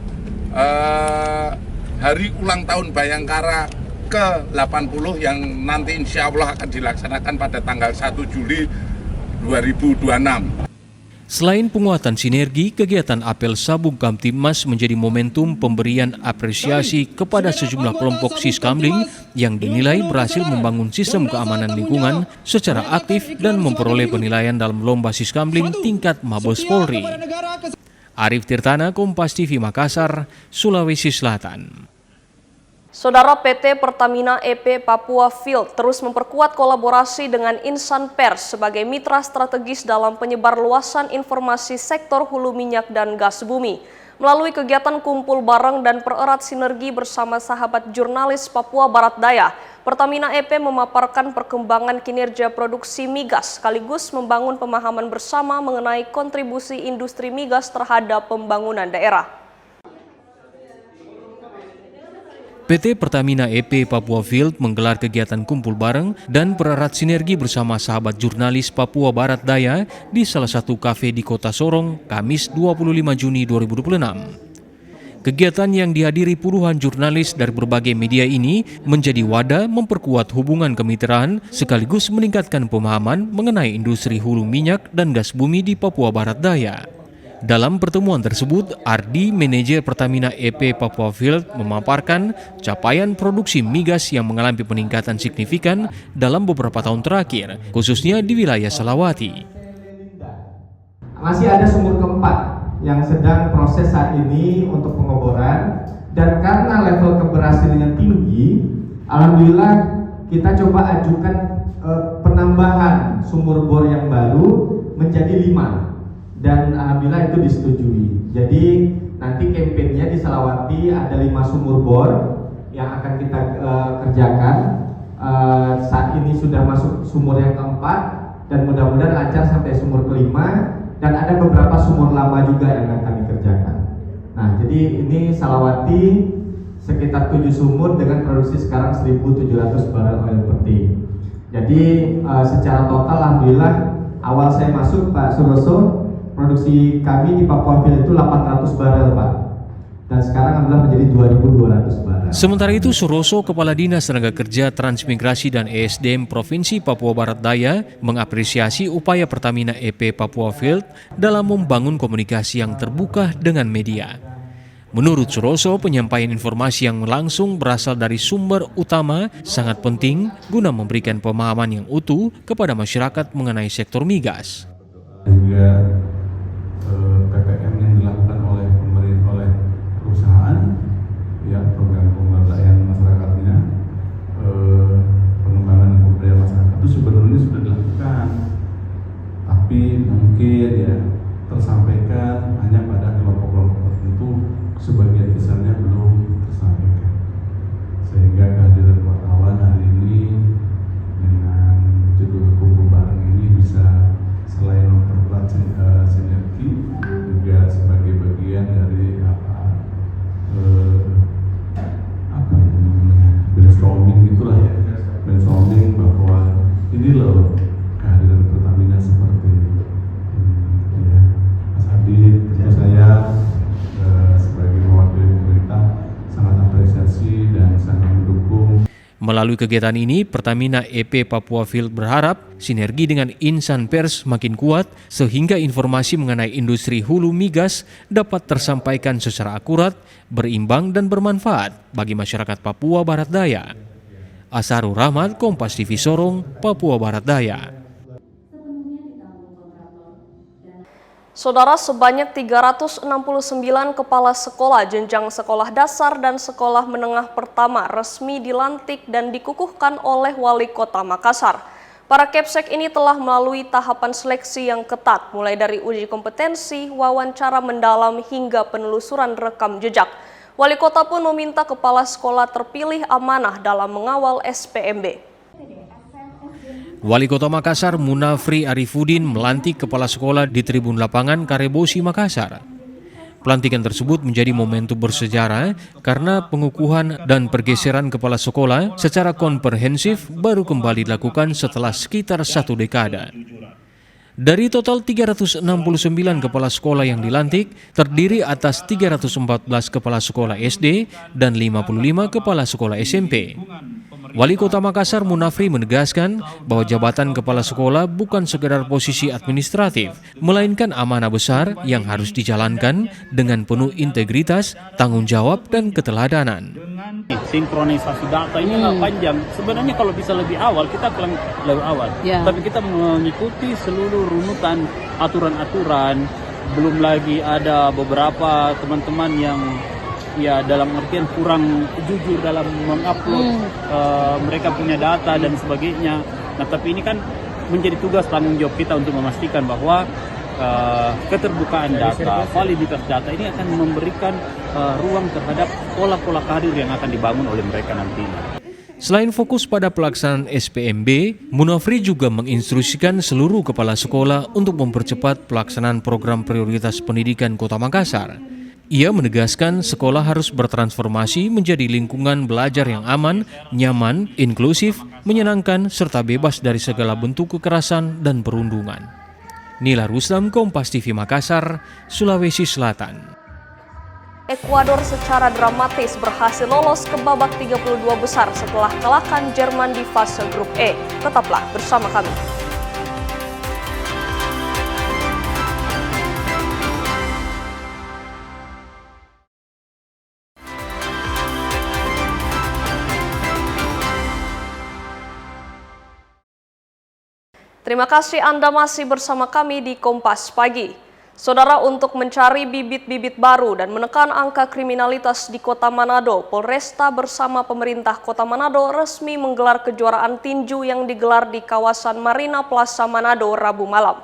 Hari Ulang Tahun Bayangkara ke-80 yang nanti insya Allah akan dilaksanakan pada tanggal 1 Juli 2026. Selain penguatan sinergi, kegiatan apel Sabung Kamtipmas menjadi momentum pemberian apresiasi kepada sejumlah kelompok Siskamling yang dinilai berhasil membangun sistem keamanan lingkungan secara aktif dan memperoleh penilaian dalam lomba Siskamling tingkat Mabes Polri. Arif Tirtana, Kompas TV Makassar, Sulawesi Selatan. Saudara, PT Pertamina EP Papua Field terus memperkuat kolaborasi dengan Insan Pers sebagai mitra strategis dalam penyebar luasan informasi sektor hulu minyak dan gas bumi. Melalui kegiatan kumpul bareng dan pererat sinergi bersama sahabat jurnalis Papua Barat Daya, Pertamina EP memaparkan perkembangan kinerja produksi migas sekaligus membangun pemahaman bersama mengenai kontribusi industri migas terhadap pembangunan daerah. PT Pertamina EP Papua Field menggelar kegiatan kumpul bareng dan pererat sinergi bersama sahabat jurnalis Papua Barat Daya di salah satu kafe di Kota Sorong, Kamis 25 Juni 2026. Kegiatan yang dihadiri puluhan jurnalis dari berbagai media ini menjadi wadah memperkuat hubungan kemitraan sekaligus meningkatkan pemahaman mengenai industri hulu minyak dan gas bumi di Papua Barat Daya. Dalam pertemuan tersebut, Ardi, manajer Pertamina EP Papua Field, memaparkan capaian produksi migas yang mengalami peningkatan signifikan dalam beberapa tahun terakhir, khususnya di wilayah Salawati. Masih ada sumur keempat yang sedang proses saat ini untuk pengeboran, dan karena level keberhasilannya tinggi, alhamdulillah kita coba ajukan penambahan sumur bor yang baru menjadi 5. Dan alhamdulillah itu disetujui. Jadi nanti kampanyenya di Salawati ada 5 sumur bor yang akan kita kerjakan. Saat ini sudah masuk sumur yang keempat dan mudah-mudahan lancar sampai sumur kelima, dan ada beberapa sumur lama juga yang akan kami kerjakan. Nah, jadi ini Salawati sekitar 7 sumur dengan produksi sekarang 1.700 barel oil per day. Jadi secara total alhamdulillah awal saya masuk Pak Suroso, produksi kami di Papua Field itu 800 barel Pak, dan sekarang alhamdulillah menjadi 2.200 barel. Sementara itu, Suroso, Kepala Dinas Tenaga Kerja, Transmigrasi dan ESDM Provinsi Papua Barat Daya, mengapresiasi upaya Pertamina EP Papua Field dalam membangun komunikasi yang terbuka dengan media. Menurut Suroso, penyampaian informasi yang langsung berasal dari sumber utama sangat penting guna memberikan pemahaman yang utuh kepada masyarakat mengenai sektor migas. Juga PPM yang dilakukan oleh perusahaan, ya, program pemberdayaan masyarakatnya, pengembangan pemberdayaan masyarakat itu sebenarnya sudah dilakukan, tapi mungkin ya tersampaikan hanya pada kelompok-kelompok tertentu, sebagian besarnya belum tersampaikan, sehingga kehadiran wartawan hari ini dengan judul kumpul bareng ini bisa selain memperkuat sinergi juga sebagai bagian dari brainstorming itulah ya, brainstorming bahwa ini loh kehadiran Pertamina seperti ini ya. Mas Adi, tentu saya sebagai mewakili pemerintah sangat apresiasi dan sangat mendukung. Melalui kegiatan ini, Pertamina EP Papua Field berharap sinergi dengan Insan Pers makin kuat sehingga informasi mengenai industri hulu migas dapat tersampaikan secara akurat, berimbang dan bermanfaat bagi masyarakat Papua Barat Daya. Asharul Rahmat, Kompas TV Sorong, Papua Barat Daya. Saudara, sebanyak 369 kepala sekolah jenjang sekolah dasar dan sekolah menengah pertama resmi dilantik dan dikukuhkan oleh Wali Kota Makassar. Para Kepsek ini telah melalui tahapan seleksi yang ketat, mulai dari uji kompetensi, wawancara mendalam hingga penelusuran rekam jejak. Wali kota pun meminta kepala sekolah terpilih amanah dalam mengawal SPMB. Wali Kota Makassar Munafri Arifudin melantik kepala sekolah di Tribun Lapangan Karebosi, Makassar. Pelantikan tersebut menjadi momentum bersejarah karena pengukuhan dan pergeseran kepala sekolah secara komprehensif baru kembali dilakukan setelah sekitar 1 dekade. Dari total 369 kepala sekolah yang dilantik, terdiri atas 314 kepala sekolah SD dan 55 kepala sekolah SMP. Wali Kota Makassar Munafri menegaskan bahwa jabatan kepala sekolah bukan sekedar posisi administratif, melainkan amanah besar yang harus dijalankan dengan penuh integritas, tanggung jawab, dan keteladanan. Sinkronisasi data ini panjang. Sebenarnya kalau bisa lebih awal, kita pulang lebih awal. Tapi kita mengikuti seluruh runutan aturan-aturan. Belum lagi ada beberapa teman-teman yang dalam artian kurang jujur dalam mengupload mereka punya data dan sebagainya. Nah, tapi ini kan menjadi tugas tanggung jawab kita untuk memastikan bahwa keterbukaan data, validitas data ini akan memberikan ruang terhadap pola-pola karir yang akan dibangun oleh mereka nantinya. Selain fokus pada pelaksanaan SPMB, Munafri juga menginstruksikan seluruh kepala sekolah untuk mempercepat pelaksanaan program prioritas pendidikan Kota Makassar. Ia menegaskan sekolah harus bertransformasi menjadi lingkungan belajar yang aman, nyaman, inklusif, menyenangkan, serta bebas dari segala bentuk kekerasan dan perundungan. Nila Rustam, Kompas TV Makassar, Sulawesi Selatan. Ekuador secara dramatis berhasil lolos ke babak 32 besar setelah kalahkan Jerman di fase grup E. Tetaplah bersama kami. Terima kasih Anda masih bersama kami di Kompas Pagi. Saudara, untuk mencari bibit-bibit baru dan menekan angka kriminalitas di Kota Manado, Polresta bersama pemerintah Kota Manado resmi menggelar kejuaraan tinju yang digelar di kawasan Marina Plaza Manado Rabu malam.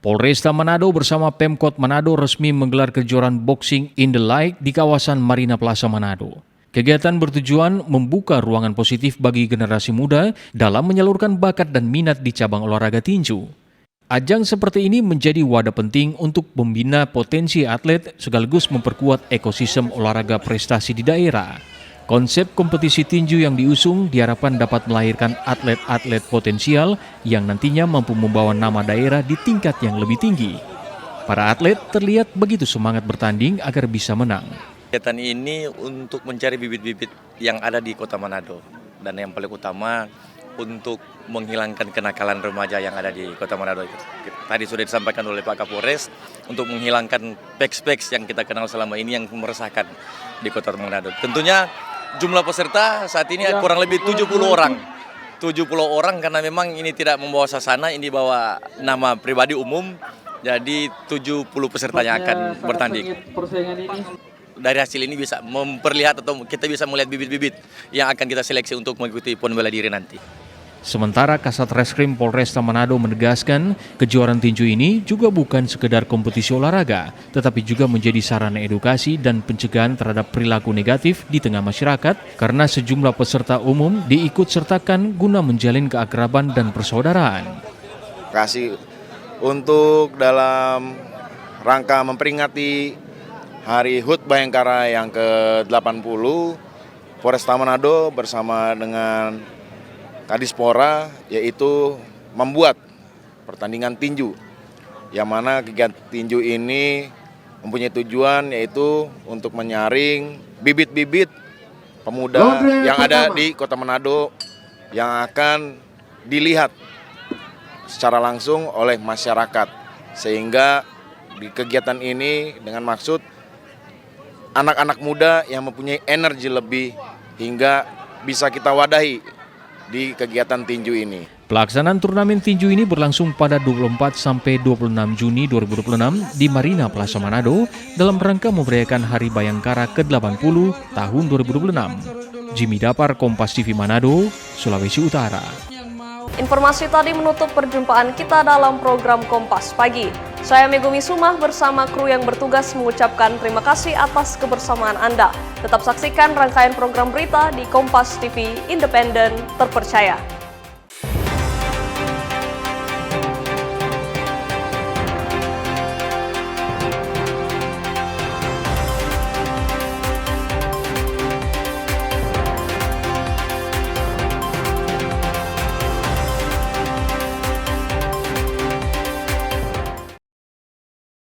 Polresta Manado bersama Pemkot Manado resmi menggelar kejuaraan boxing in the light di kawasan Marina Plaza Manado. Kegiatan bertujuan membuka ruangan positif bagi generasi muda dalam menyalurkan bakat dan minat di cabang olahraga tinju. Ajang seperti ini menjadi wadah penting untuk membina potensi atlet sekaligus memperkuat ekosistem olahraga prestasi di daerah. Konsep kompetisi tinju yang diusung diharapkan dapat melahirkan atlet-atlet potensial yang nantinya mampu membawa nama daerah di tingkat yang lebih tinggi. Para atlet terlihat begitu semangat bertanding agar bisa menang. Kegiatan ini untuk mencari bibit-bibit yang ada di Kota Manado, dan yang paling utama untuk menghilangkan kenakalan remaja yang ada di Kota Manado. Tadi sudah disampaikan oleh Pak Kapolres untuk menghilangkan peks-peks yang kita kenal selama ini yang meresahkan di Kota Manado. Tentunya jumlah peserta saat ini kurang lebih 70 orang. 70 orang karena memang ini tidak membawa sasana, ini bawa nama pribadi umum. Jadi 70 peserta yang akan bertanding. Dari hasil ini bisa memperlihat atau kita bisa melihat bibit-bibit yang akan kita seleksi untuk mengikuti PON bela diri nanti. Sementara Kasat Reskrim Polresta Manado menegaskan kejuaraan tinju ini juga bukan sekedar kompetisi olahraga, tetapi juga menjadi sarana edukasi dan pencegahan terhadap perilaku negatif di tengah masyarakat karena sejumlah peserta umum diikut sertakan guna menjalin keakraban dan persaudaraan. Kasih untuk dalam rangka memperingati Hari HUT Bayangkara yang ke-80, Polresta Manado bersama dengan Kadispora yaitu membuat pertandingan tinju, yang mana kegiatan tinju ini mempunyai tujuan yaitu untuk menyaring bibit-bibit pemuda yang ada di Kota Manado yang akan dilihat secara langsung oleh masyarakat, sehingga di kegiatan ini dengan maksud anak-anak muda yang mempunyai energi lebih hingga bisa kita wadahi di kegiatan tinju ini. Pelaksanaan turnamen tinju ini berlangsung pada 24 sampai 26 Juni 2026 di Marina Plaza Manado dalam rangka memeriahkan Hari Bayangkara ke-80 tahun 2026. Jimmy Dapar, Kompas TV Manado, Sulawesi Utara. Informasi tadi menutup perjumpaan kita dalam program Kompas Pagi. Saya Megumi Sumah bersama kru yang bertugas mengucapkan terima kasih atas kebersamaan Anda. Tetap saksikan rangkaian program berita di Kompas TV Independen Terpercaya.